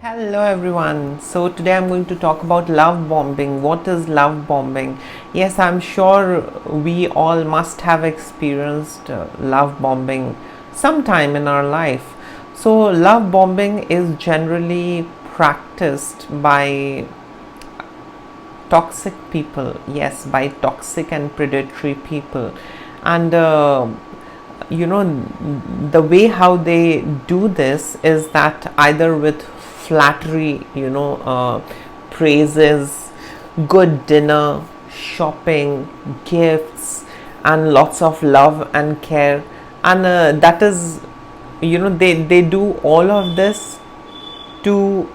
Hello everyone. So today I'm going to talk about love bombing. What is love bombing? Yes, I'm sure we all must have experienced love bombing sometime in our life. So love bombing is generally practiced by toxic people. Yes, by toxic and predatory people. And the way how they do this is that either with flattery, praises, good dinner, shopping, gifts, and lots of love and care. And that is, they do all of this to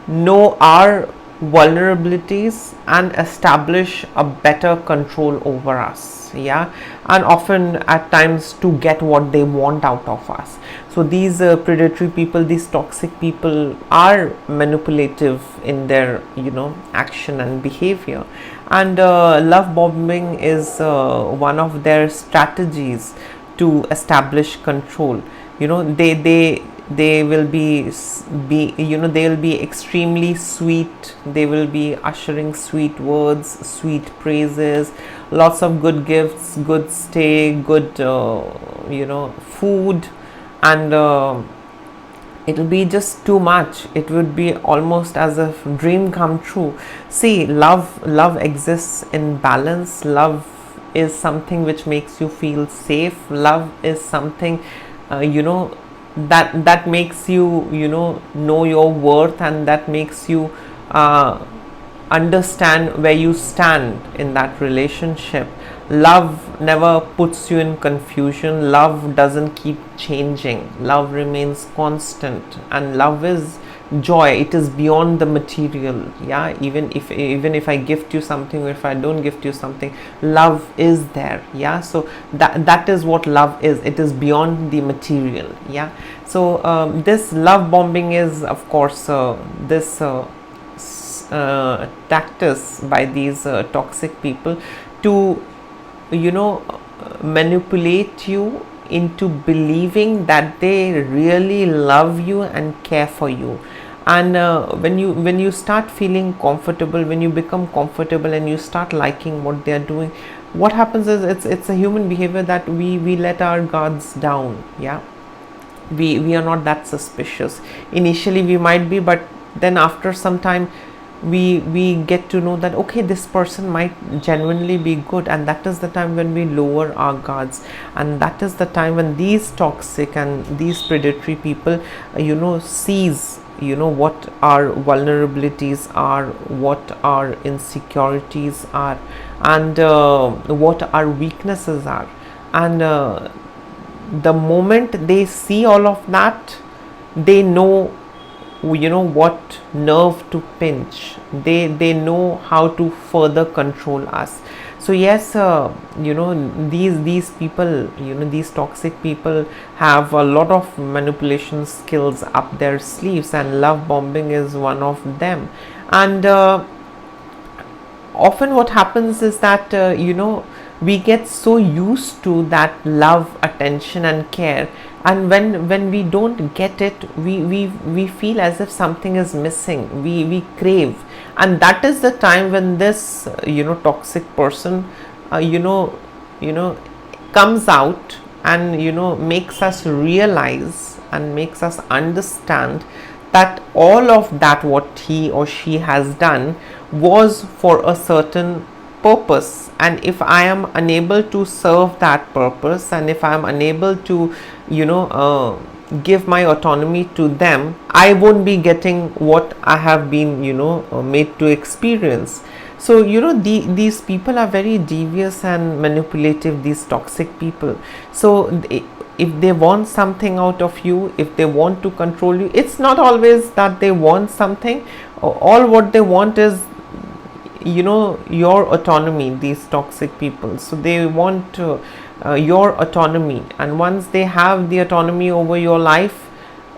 know our vulnerabilities and establish a better control over us. Yeah, and often at times to get what they want out of us. So these predatory people, these toxic people are manipulative in their action and behavior, and love bombing is one of their strategies to establish control. They will be they will be extremely sweet. They will be ushering sweet words, sweet praises, lots of good gifts, good stay, good food, and it will be just too much. It would be almost as a dream come true. See, love exists in balance. Love is something which makes you feel safe. Love is something that makes you know your worth, and that makes you understand where you stand in that relationship. Love never puts you in confusion. Love doesn't keep changing. Love remains constant, and love is joy. It is beyond the material. Yeah, even if I gift you something, or if I don't gift you something, love is there. Yeah, so that is what love is. It is beyond the material. Yeah, so this love bombing is, of course, this tactics by these toxic people to manipulate you into believing that they really love you and care for you. And when you start feeling comfortable, when you become comfortable and you start liking what they are doing, what happens is it's a human behavior that we let our guards down. Yeah, we are not that suspicious. Initially we might be, but then after some time we get to know that okay, this person might genuinely be good, and that is the time when we lower our guards, and that is the time when these toxic and these predatory people sees what our vulnerabilities are, what our insecurities are, and what our weaknesses are. And the moment they see all of that, they know what nerve to pinch. They know how to further control us. So yes, these people, these toxic people have a lot of manipulation skills up their sleeves, and love bombing is one of them. And often what happens is that we get so used to that love, attention and care, and when we don't get it, we feel as if something is missing. We crave, and that is the time when this toxic person comes out and makes us realize and makes us understand that all of that what he or she has done was for a certain purpose. And if I am unable to serve that purpose, and if I am unable to give my autonomy to them, I won't be getting what I have been made to experience. So these people are very devious and manipulative, these toxic people. So if they want something out of you, if they want to control you, it's not always that they want something. All what they want is your autonomy, these toxic people. So they want your autonomy, and once they have the autonomy over your life,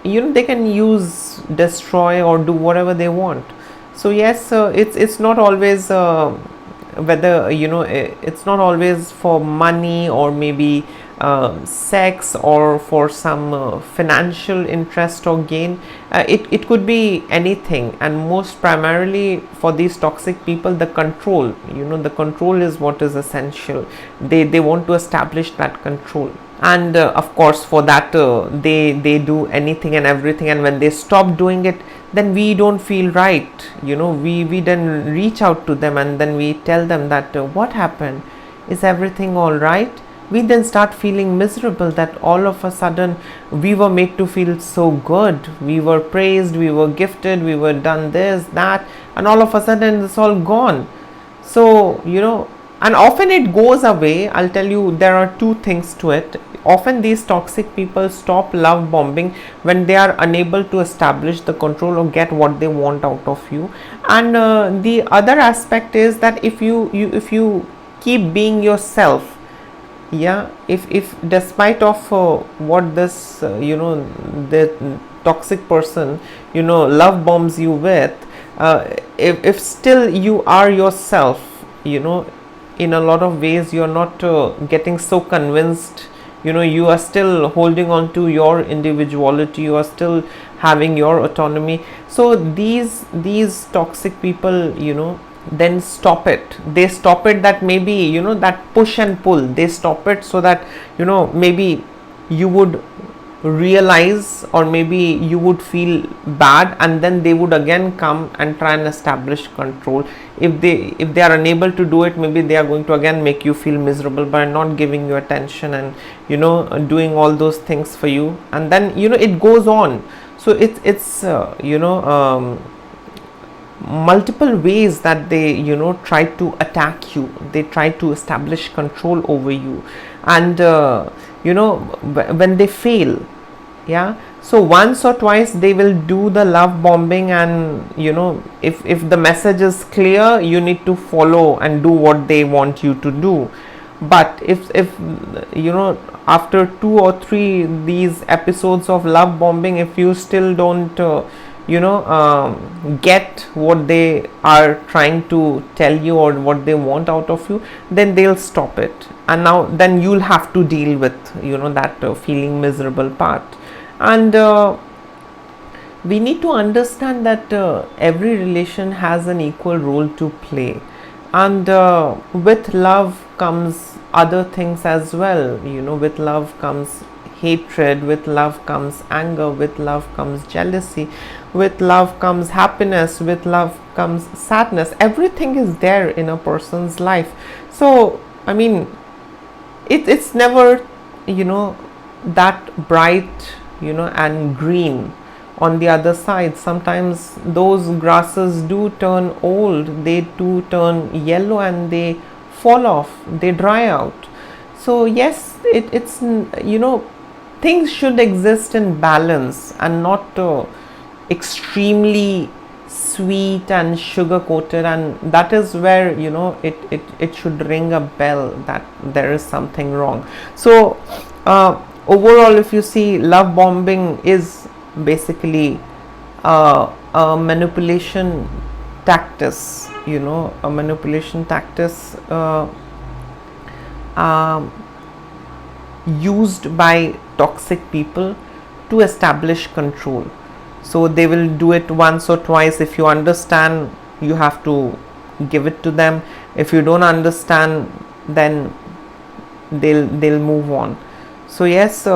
they can use, destroy or do whatever they want. So yes, it's not always whether it's not always for money, or maybe sex or for some financial interest or gain. It could be anything, and most primarily for these toxic people, the control, the control is what is essential. They want to establish that control, and of course for that they do anything and everything, and when they stop doing it, then we don't feel right. We then reach out to them and then we tell them that what happened, is everything all right? We then start feeling miserable that all of a sudden we were made to feel so good, we were praised, we were gifted, we were done this, that, and all of a sudden it's all gone. So and often it goes away. I'll tell you, there are two things to it. Often these toxic people stop love bombing when they are unable to establish the control or get what they want out of you. And the other aspect is that if you keep being yourself, if despite of what this the toxic person love bombs you with, if still you are yourself, in a lot of ways you're not getting so convinced, you are still holding on to your individuality, you are still having your autonomy. So these toxic people then stop it. They stop it, that maybe that push and pull, they stop it so that maybe you would realize, or maybe you would feel bad, and then they would again come and try and establish control. If they are unable to do it, maybe they are going to again make you feel miserable by not giving you attention and doing all those things for you, and then it goes on. So it's multiple ways that they try to attack you, they try to establish control over you, and when they fail, so once or twice they will do the love bombing, and if the message is clear, you need to follow and do what they want you to do. But if after 2 or 3 these episodes of love bombing, if you still don't get what they are trying to tell you or what they want out of you, then they'll stop it, and now then you'll have to deal with that feeling miserable part. And we need to understand that every relation has an equal role to play, and with love comes other things as well. With love comes hatred, with love comes anger, with love comes jealousy, with love comes happiness, with love comes sadness. Everything is there in a person's life. So I mean, it's never that bright and green on the other side. Sometimes those grasses do turn old, they do turn yellow, and they fall off, they dry out. So yes, it's things should exist in balance and not extremely sweet and sugar coated, and that is where it should ring a bell that there is something wrong. So overall, if you see, love bombing is basically a manipulation tactics, a manipulation tactics used by toxic people to establish control. So they will do it once or twice. If you understand, you have to give it to them. If you don't understand, then they'll move on. So yes,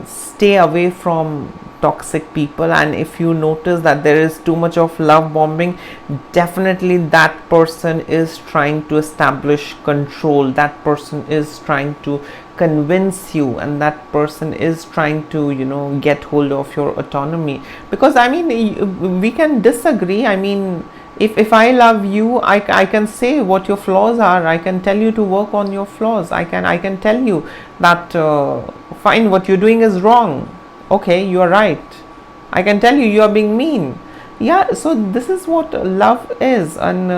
stay away from toxic people, and if you notice that there is too much of love bombing, definitely that person is trying to establish control, that person is trying to convince you, and that person is trying to get hold of your autonomy. Because I mean, we can disagree. I mean, if I love you, I can say what your flaws are, I can tell you to work on your flaws, I can tell you that fine, what you're doing is wrong, okay, you are right, I can tell you are being mean. So this is what love is, and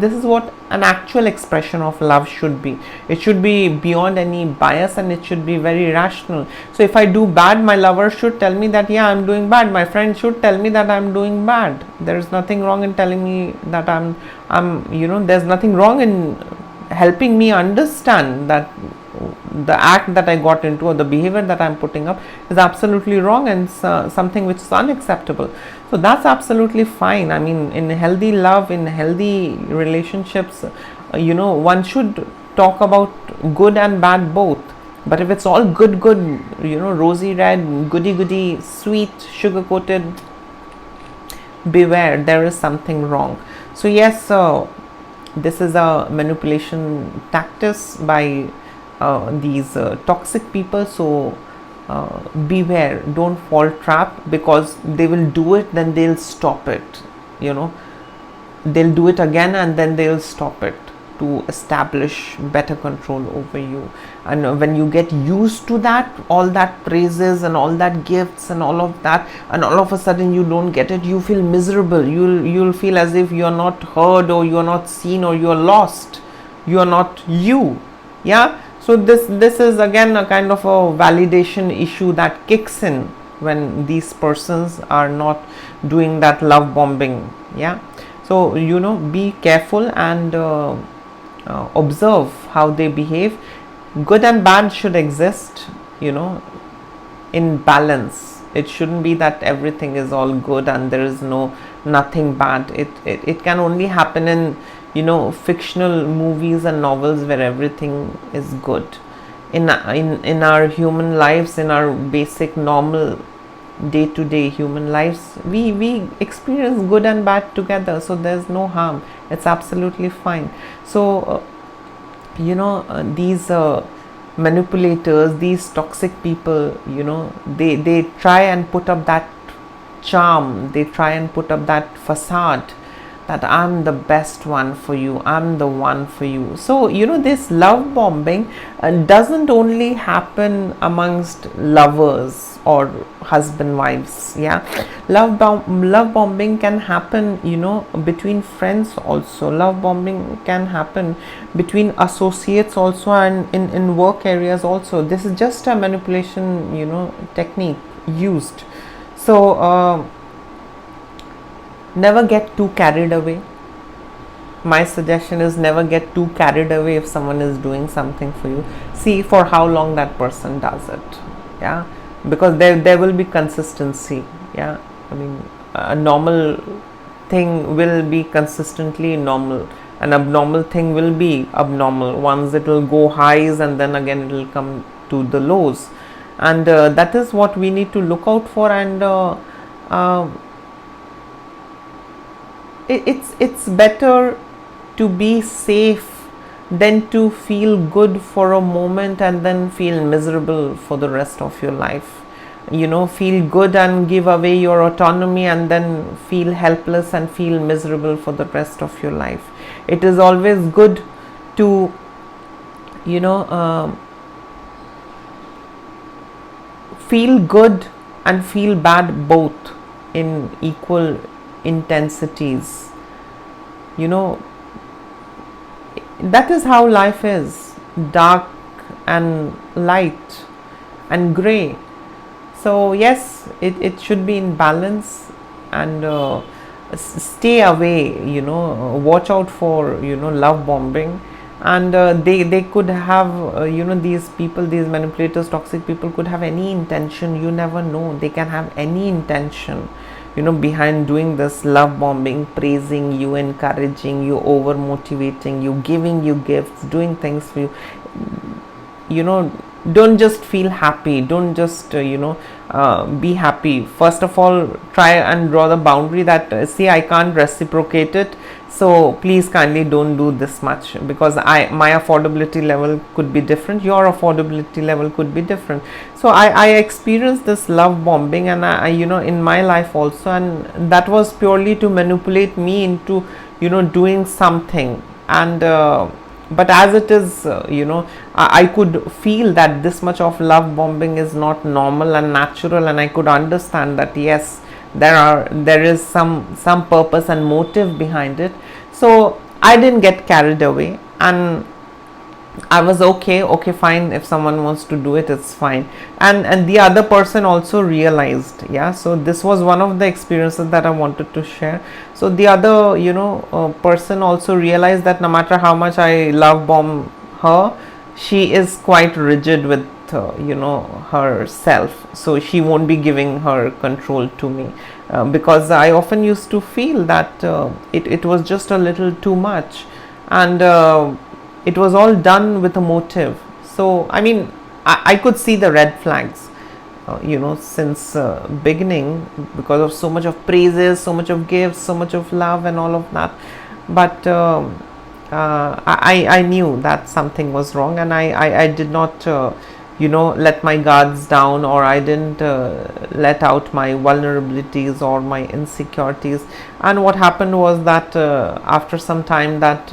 this is what an actual expression of love should be. It should be beyond any bias, and it should be very rational. So if I do bad, my lover should tell me that I'm doing bad, my friend should tell me that I'm doing bad. There is nothing wrong in telling me that I'm there's nothing wrong in helping me understand that the act that I got into, or the behavior that I'm putting up, is absolutely wrong and something which is unacceptable. So that's absolutely fine. I mean, in healthy love, in healthy relationships, one should talk about good and bad both. But if it's all good, rosy red, goody goody, sweet, sugar coated, beware, there is something wrong. So yes, this is a manipulation tactics by these toxic people. So beware, don't fall trap, because they will do it, then they'll stop it. They'll do it again, and then they'll stop it to establish better control over you. And when you get used to that, all that praises and all that gifts and all of that, and all of a sudden you don't get it, you feel miserable. You'll feel as if you're not heard, or you're not seen, or you're lost, you're not you. Yeah. So this is again a kind of a validation issue that kicks in when these persons are not doing that love bombing. Yeah. So be careful and observe how they behave. Good and bad should exist, in balance. It shouldn't be that everything is all good and there is nothing bad. It can only happen in fictional movies and novels where everything is good. In our human lives, in our basic normal day-to-day human lives, we experience good and bad together, so there's no harm. It's absolutely fine. So these manipulators, these toxic people, they try and put up that charm, they try and put up that facade that I'm the best one for you, I'm the one for you. So this love bombing doesn't only happen amongst lovers or husband wives. Yeah, love bombing can happen between friends also. Love bombing can happen between associates also, and in work areas also. This is just a manipulation technique used. So never get too carried away. My suggestion is never get too carried away if someone is doing something for you. See for how long that person does it. Yeah, because there will be consistency. Yeah, I mean, a normal thing will be consistently normal, an abnormal thing will be abnormal. Once it will go highs, and then again it will come to the lows, and that is what we need to look out for. And it's better to be safe than to feel good for a moment and then feel miserable for the rest of your life. Feel good and give away your autonomy, and then feel helpless and feel miserable for the rest of your life. It is always good to feel good and feel bad both in equal intensities. That is how life is, dark and light and gray. So yes, it should be in balance, and stay away, watch out for love bombing. And they could have these people, these manipulators, toxic people could have any intention. You never know, they can have any intention behind doing this love bombing, praising you, encouraging you, over motivating you, giving you gifts, doing things for you. Don't just feel happy, don't just be happy. First of all, try and draw the boundary that see, I can't reciprocate it, so please kindly don't do this much, because my affordability level could be different, your affordability level could be different. So I experienced this love bombing, and I in my life also, and that was purely to manipulate me into doing something. And but as it is, I could feel that this much of love bombing is not normal and natural, and I could understand that yes, there is some purpose and motive behind it. So I didn't get carried away, and I was okay, fine, if someone wants to do it, it's fine. And the other person also realized. Yeah, so this was one of the experiences that I wanted to share. So the other person also realized that no matter how much I love bomb her, she is quite rigid with herself, so she won't be giving her control to me, because I often used to feel that it was just a little too much, and it was all done with a motive. So I mean, I could see the red flags, since beginning, because of so much of praises, so much of gifts, so much of love and all of that. But I knew that something was wrong, and I did not let my guards down, or I didn't let out my vulnerabilities or my insecurities. And what happened was that after some time, that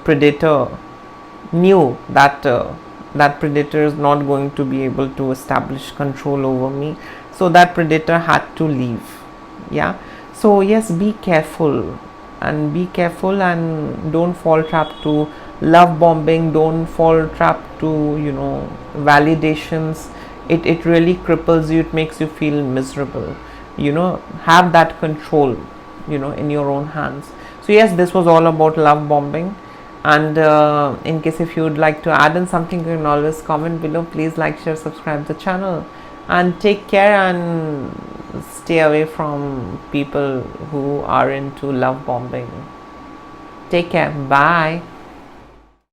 predator knew that that predator is not going to be able to establish control over me, so that predator had to leave. Yeah. So yes, be careful, and don't fall trap to love bombing, don't fall trap to validations. It really cripples you, it makes you feel miserable. Have that control in your own hands. So yes, this was all about love bombing. And in case if you would like to add in something, you can always comment below. Please like, share, subscribe the channel, and take care, and stay away from people who are into love bombing. Take care. Bye.